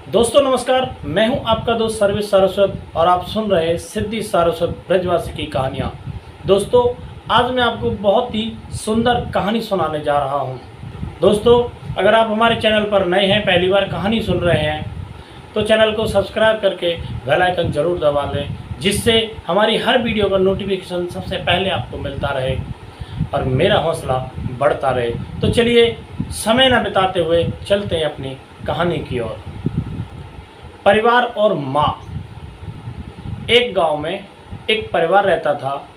दोस्तों नमस्कार, मैं हूं आपका दोस्त सर्विस सारस्वत और आप सुन रहे हैं सिद्धि सारस्वत ब्रजवासी की कहानियां। दोस्तों आज मैं आपको बहुत ही सुंदर कहानी सुनाने जा रहा हूं। दोस्तों अगर आप हमारे चैनल पर नए हैं, पहली बार कहानी सुन रहे हैं, तो चैनल को सब्सक्राइब करके बेल आइकन जरूर दबा लें, जिससे हमारी हर वीडियो का नोटिफिकेशन सबसे पहले आपको मिलता रहे और मेरा हौसला बढ़ता रहे। तो चलिए समय न बिताते हुए चलते हैं अपनी कहानी की ओर। परिवार और माँ। एक गांव में एक परिवार रहता था।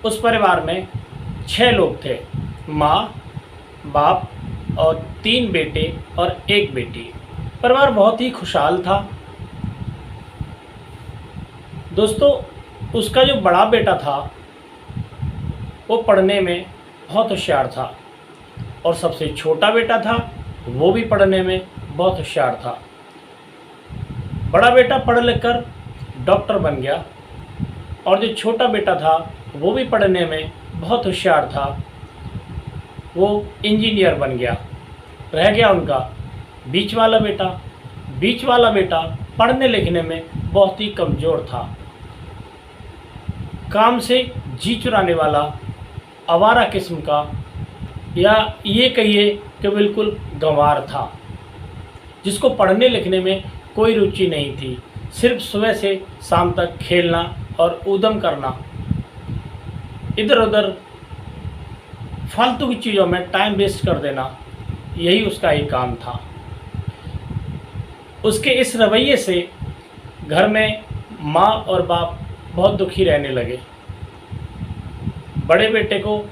उस परिवार में 6 लोग थे, माँ, बाप और 3 बेटे और 1 बेटी। परिवार बहुत ही खुशहाल था। दोस्तों उसका जो बड़ा बेटा था वो पढ़ने में बहुत होशियार था और सबसे छोटा बेटा था वो भी पढ़ने में बहुत होशियार था। बड़ा बेटा पढ़ लिख कर डॉक्टर बन गया और जो छोटा बेटा था वो भी पढ़ने में बहुत होशियार था, वो इंजीनियर बन गया। रह गया उनका बीच वाला बेटा। बीच वाला बेटा पढ़ने लिखने में बहुत ही कमज़ोर था, काम से जी चुराने वाला, आवारा किस्म का, या ये कहिए कि बिल्कुल गंवार था, जिसको पढ़ने लिखने में कोई रुचि नहीं थी। सिर्फ सुबह से शाम तक खेलना और ऊधम करना, इधर उधर फालतू की चीज़ों में टाइम वेस्ट कर देना, यही उसका एक काम था। उसके इस रवैये से घर में माँ और बाप बहुत दुखी रहने लगे। बड़े बेटे को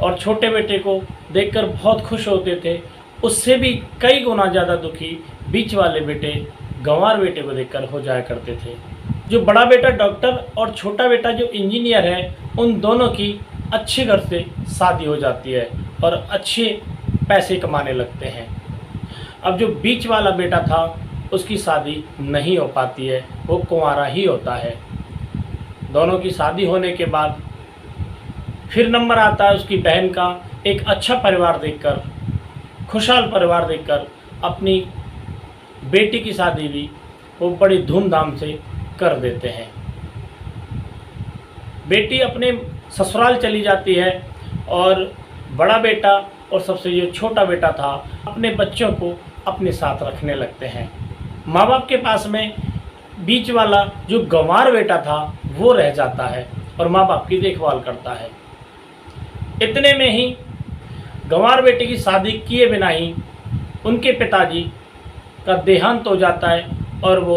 और छोटे बेटे को देखकर बहुत खुश होते थे, उससे भी कई गुना ज़्यादा दुखी बीच वाले बेटे, गंवार बेटे को देखकर हो जाया करते थे। जो बड़ा बेटा डॉक्टर और छोटा बेटा जो इंजीनियर है, उन दोनों की अच्छे घर से शादी हो जाती है और अच्छे पैसे कमाने लगते हैं। अब जो बीच वाला बेटा था उसकी शादी नहीं हो पाती है, वो कुंवारा ही होता है। दोनों की शादी होने के बाद फिर नंबर आता है उसकी बहन का एक अच्छा परिवार देखकर, खुशहाल परिवार देखकर। अपनी बेटी की शादी भी वो बड़ी धूमधाम से कर देते हैं। बेटी अपने ससुराल चली जाती है और बड़ा बेटा और सबसे जो छोटा बेटा था अपने बच्चों को अपने साथ रखने लगते हैं। माँ बाप के पास में बीच वाला जो गंवार बेटा था वो रह जाता है और माँ बाप की देखभाल करता है। इतने में ही गंवार बेटे की शादी किए बिना ही उनके पिताजी का देहांत हो जाता है और वो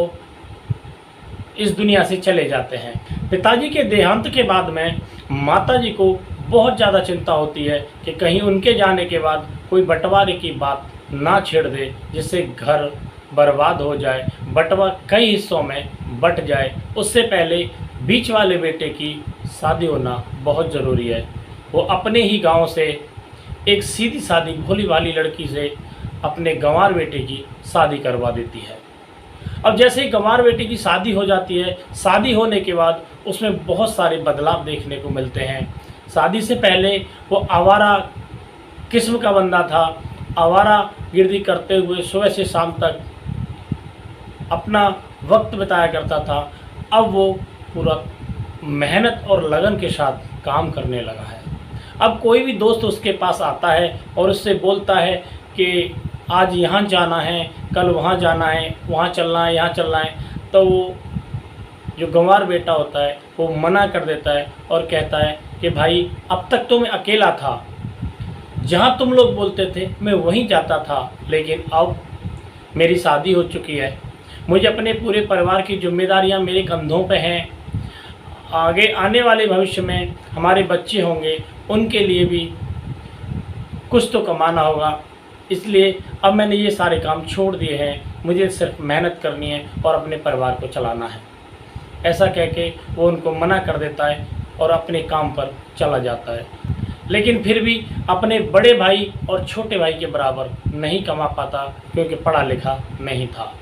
इस दुनिया से चले जाते हैं। पिताजी के देहांत के बाद में माताजी को बहुत ज़्यादा चिंता होती है कि कहीं उनके जाने के बाद कोई बंटवारे की बात ना छेड़ दे, जिससे घर बर्बाद हो जाए, बंटवारा कई हिस्सों में बंट जाए। उससे पहले बीच वाले बेटे की शादी होना बहुत ज़रूरी है। वो अपने ही गांव से एक सीधी सादी भोली भाली लड़की से अपने गंवार बेटे की शादी करवा देती है। अब जैसे ही गंवार बेटे की शादी हो जाती है, शादी होने के बाद उसमें बहुत सारे बदलाव देखने को मिलते हैं। शादी से पहले वो आवारा किस्म का बंदा था, आवारा गिर्दी करते हुए सुबह से शाम तक अपना वक्त बिताया करता था। अब वो पूरा मेहनत और लगन के साथ काम करने लगा है। अब कोई भी दोस्त उसके पास आता है और उससे बोलता है कि आज यहाँ जाना है, कल वहाँ जाना है, वहाँ चलना है, यहाँ चलना है, तो वो जो गंवार बेटा होता है वो मना कर देता है और कहता है कि भाई अब तक तो मैं अकेला था, जहाँ तुम लोग बोलते थे मैं वहीं जाता था, लेकिन अब मेरी शादी हो चुकी है, मुझे अपने पूरे परिवार की जिम्मेदारियाँ मेरे कंधों पे हैं। आगे आने वाले भविष्य में हमारे बच्चे होंगे, उनके लिए भी कुछ तो कमाना होगा, इसलिए अब मैंने ये सारे काम छोड़ दिए हैं, मुझे सिर्फ मेहनत करनी है और अपने परिवार को चलाना है। ऐसा कह के वो उनको मना कर देता है और अपने काम पर चला जाता है, लेकिन फिर भी अपने बड़े भाई और छोटे भाई के बराबर नहीं कमा पाता, क्योंकि पढ़ा लिखा नहीं था।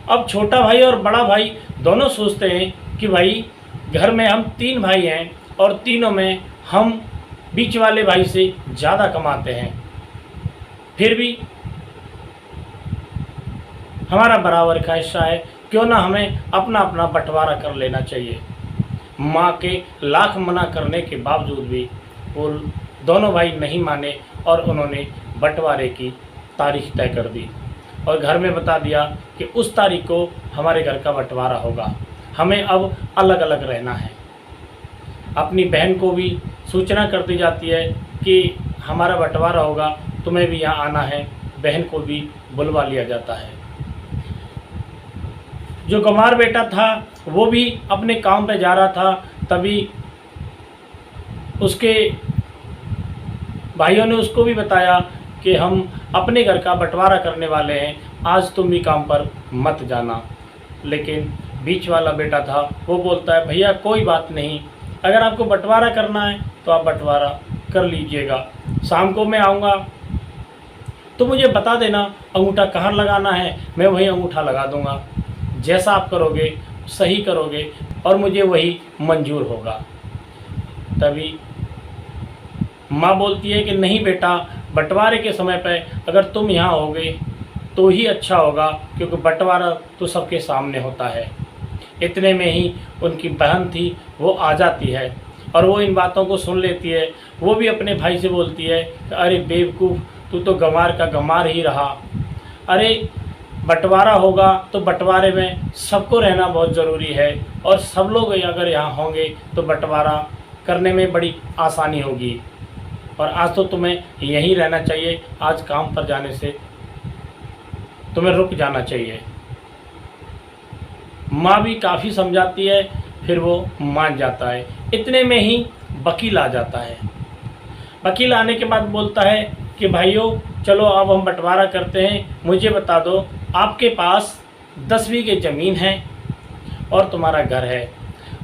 अब छोटा भाई और बड़ा भाई दोनों सोचते हैं कि भाई घर में हम 3 भाई हैं और तीनों में हम बीच वाले भाई से ज़्यादा कमाते हैं, फिर भी हमारा बराबर का हिस्सा है, क्यों ना हमें अपना अपना बंटवारा कर लेना चाहिए। माँ के लाख मना करने के बावजूद भी वो दोनों भाई नहीं माने और उन्होंने बंटवारे की तारीख तय कर दी और घर में बता दिया कि उस तारीख को हमारे घर का बंटवारा होगा, हमें अब अलग अलग रहना है। अपनी बहन को भी सूचना कर दी जाती है कि हमारा बंटवारा होगा, तुम्हें भी यहाँ आना है। बहन को भी बुलवा लिया जाता है। जो गंवार बेटा था वो भी अपने काम पे जा रहा था, तभी उसके भाइयों ने उसको भी बताया कि हम अपने घर का बंटवारा करने वाले हैं, आज तुम भी काम पर मत जाना। लेकिन बीच वाला बेटा था वो बोलता है, भैया कोई बात नहीं, अगर आपको बंटवारा करना है तो आप बंटवारा कर लीजिएगा, शाम को मैं आऊँगा तो मुझे बता देना अंगूठा कहाँ लगाना है, मैं वही अंगूठा लगा दूँगा। जैसा आप करोगे सही करोगे और मुझे वही मंजूर होगा। तभी माँ बोलती है कि नहीं बेटा, बंटवारे के समय पर अगर तुम यहाँ होगे तो ही अच्छा होगा, क्योंकि बंटवारा तो सबके सामने होता है। इतने में ही उनकी बहन थी वो आ जाती है और वो इन बातों को सुन लेती है। वो भी अपने भाई से बोलती है, अरे बेवकूफ़, तू तो गंवार का गंवार ही रहा। अरे बंटवारा होगा तो बंटवारे में सबको रहना बहुत ज़रूरी है और सब लोग अगर यहाँ होंगे तो बंटवारा करने में बड़ी आसानी होगी। और आज तो तुम्हें यहीं रहना चाहिए, आज काम पर जाने से तुम्हें रुक जाना चाहिए। माँ भी काफ़ी समझाती है, फिर वो मान जाता है। इतने में ही वकील आ जाता है। वकील आने के बाद बोलता है कि भाइयों चलो अब हम बंटवारा करते हैं, मुझे बता दो आपके पास 10 बीघे ज़मीन है और तुम्हारा घर है,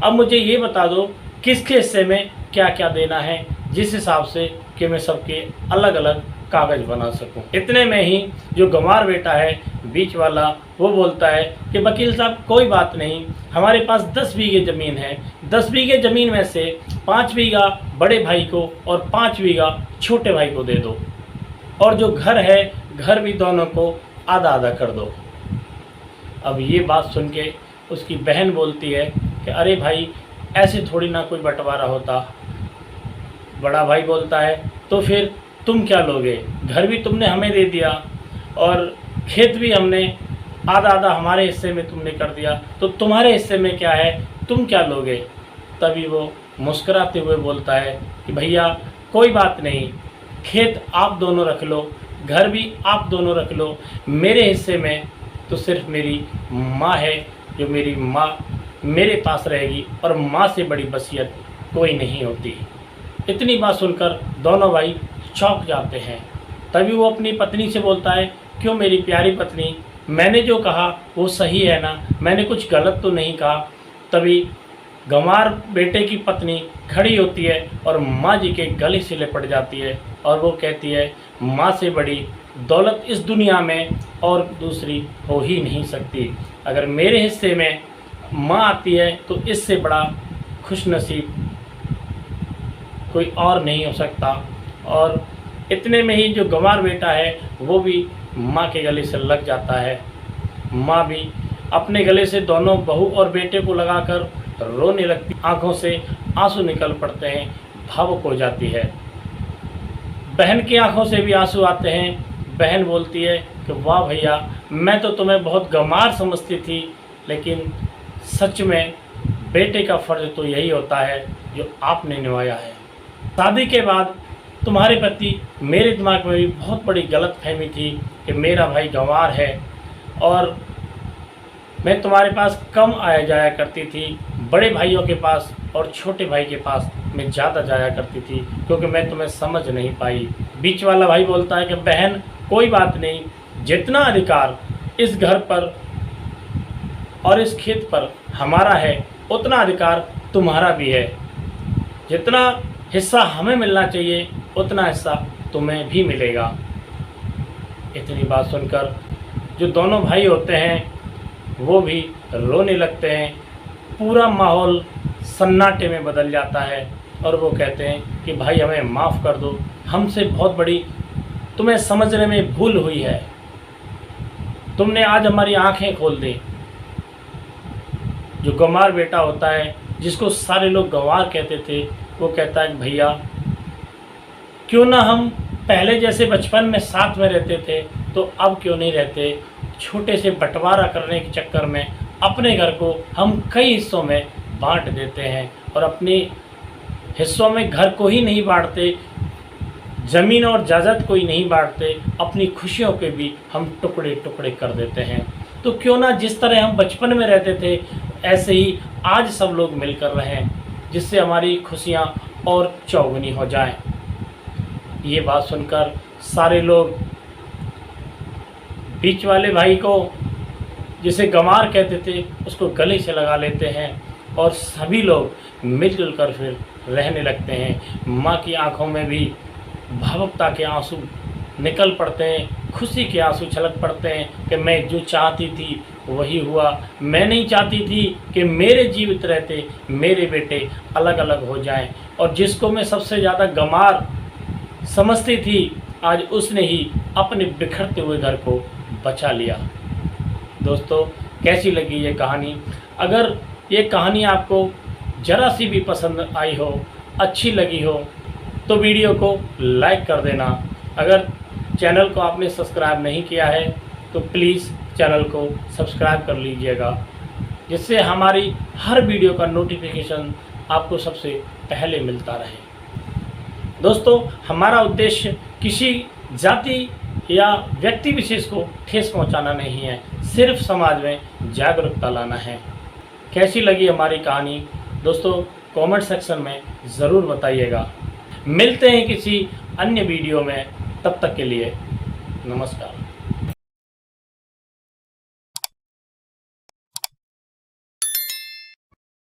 अब मुझे ये बता दो किसके हिस्से में क्या क्या देना है, जिस हिसाब से कि मैं सबके अलग अलग कागज़ बना सकूं। इतने में ही जो गंवार बेटा है बीच वाला वो बोलता है कि वकील साहब कोई बात नहीं, हमारे पास 10 बीघे ज़मीन है, 10 बीघे ज़मीन में से 5 बीघा बड़े भाई को और 5 बीघा छोटे भाई को दे दो, और जो घर है घर भी दोनों को आधा आधा कर दो। अब ये बात सुन के उसकी बहन बोलती है कि अरे भाई ऐसे थोड़ी ना कोई बंटवारा होता। बड़ा भाई बोलता है तो फिर तुम क्या लोगे, घर भी तुमने हमें दे दिया और खेत भी हमने आधा आधा हमारे हिस्से में तुमने कर दिया, तो तुम्हारे हिस्से में क्या है, तुम क्या लोगे। तभी वो मुस्कुराते हुए बोलता है कि भैया कोई बात नहीं, खेत आप दोनों रख लो, घर भी आप दोनों रख लो, मेरे हिस्से में तो सिर्फ मेरी माँ है, जो मेरी माँ मेरे पास रहेगी और माँ से बड़ी वसीयत कोई नहीं होती। इतनी बात सुनकर दोनों भाई चौंक जाते हैं। तभी वो अपनी पत्नी से बोलता है, क्यों मेरी प्यारी पत्नी, मैंने जो कहा वो सही है ना, मैंने कुछ गलत तो नहीं कहा। तभी गंवार बेटे की पत्नी खड़ी होती है और माँ जी के गले से लिपट जाती है और वो कहती है, माँ से बड़ी दौलत इस दुनिया में और दूसरी हो ही नहीं सकती। अगर मेरे हिस्से में माँ आती है तो इससे बड़ा खुशनसीब कोई और नहीं हो सकता। और इतने में ही जो गंवार बेटा है वो भी माँ के गले से लग जाता है। माँ भी अपने गले से दोनों बहू और बेटे को लगाकर रोने लगती, आंखों से आंसू निकल पड़ते हैं, भावुक हो जाती है। बहन की आंखों से भी आंसू आते हैं। बहन बोलती है कि वाह भैया, मैं तो तुम्हें बहुत गंवार समझती थी, लेकिन सच में बेटे का फ़र्ज तो यही होता है जो आपने निभाया है। शादी के बाद तुम्हारे प्रति मेरे दिमाग में भी बहुत बड़ी गलतफहमी थी कि मेरा भाई गंवार है और मैं तुम्हारे पास कम आया जाया करती थी, बड़े भाइयों के पास और छोटे भाई के पास मैं ज़्यादा जाया करती थी, क्योंकि मैं तुम्हें समझ नहीं पाई। बीच वाला भाई बोलता है कि बहन कोई बात नहीं, जितना अधिकार इस घर पर और इस खेत पर हमारा है उतना अधिकार तुम्हारा भी है, जितना हिस्सा हमें मिलना चाहिए उतना हिस्सा तुम्हें भी मिलेगा। इतनी बात सुनकर जो दोनों भाई होते हैं वो भी रोने लगते हैं। पूरा माहौल सन्नाटे में बदल जाता है और वो कहते हैं कि भाई हमें माफ़ कर दो, हमसे बहुत बड़ी तुम्हें समझने में भूल हुई है। तुमने आज हमारी आंखें खोल दी। जो गंवार बेटा होता है, जिसको सारे लोग गंवार कहते थे, वो कहता है भैया क्यों ना हम पहले जैसे बचपन में साथ में रहते थे, तो अब क्यों नहीं रहते। छोटे से बंटवारा करने के चक्कर में अपने घर को हम कई हिस्सों में बांट देते हैं और अपने हिस्सों में घर को ही नहीं बांटते, ज़मीन और जायदाद को ही नहीं बांटते, अपनी खुशियों के भी हम टुकड़े टुकड़े कर देते हैं। तो क्यों ना जिस तरह हम बचपन में रहते थे ऐसे ही आज सब लोग मिलकर रहें, जिससे हमारी खुशियाँ और चौगुनी हो जाएं। ये बात सुनकर सारे लोग बीच वाले भाई को, जिसे गंवार कहते थे, उसको गले से लगा लेते हैं और सभी लोग मिलजुल कर फिर रहने लगते हैं। माँ की आंखों में भी भावुकता के आंसू निकल पड़ते हैं, खुशी के आंसू छलक पड़ते हैं कि मैं जो चाहती थी वही हुआ। मैं नहीं चाहती थी कि मेरे जीवित रहते मेरे बेटे अलग अलग हो जाएं, और जिसको मैं सबसे ज़्यादा गंवार समझती थी, आज उसने ही अपने बिखरते हुए घर को बचा लिया। दोस्तों, कैसी लगी ये कहानी? अगर ये कहानी आपको ज़रा सी भी पसंद आई हो, अच्छी लगी हो, तो वीडियो को लाइक कर देना। अगर चैनल को आपने सब्सक्राइब नहीं किया है तो प्लीज़ चैनल को सब्सक्राइब कर लीजिएगा, जिससे हमारी हर वीडियो का नोटिफिकेशन आपको सबसे पहले मिलता रहे। दोस्तों, हमारा उद्देश्य किसी जाति या व्यक्ति विशेष को ठेस पहुंचाना नहीं है, सिर्फ समाज में जागरूकता लाना है। कैसी लगी हमारी कहानी दोस्तों, कमेंट सेक्शन में ज़रूर बताइएगा। मिलते हैं किसी अन्य वीडियो में, तब तक के लिए नमस्कार।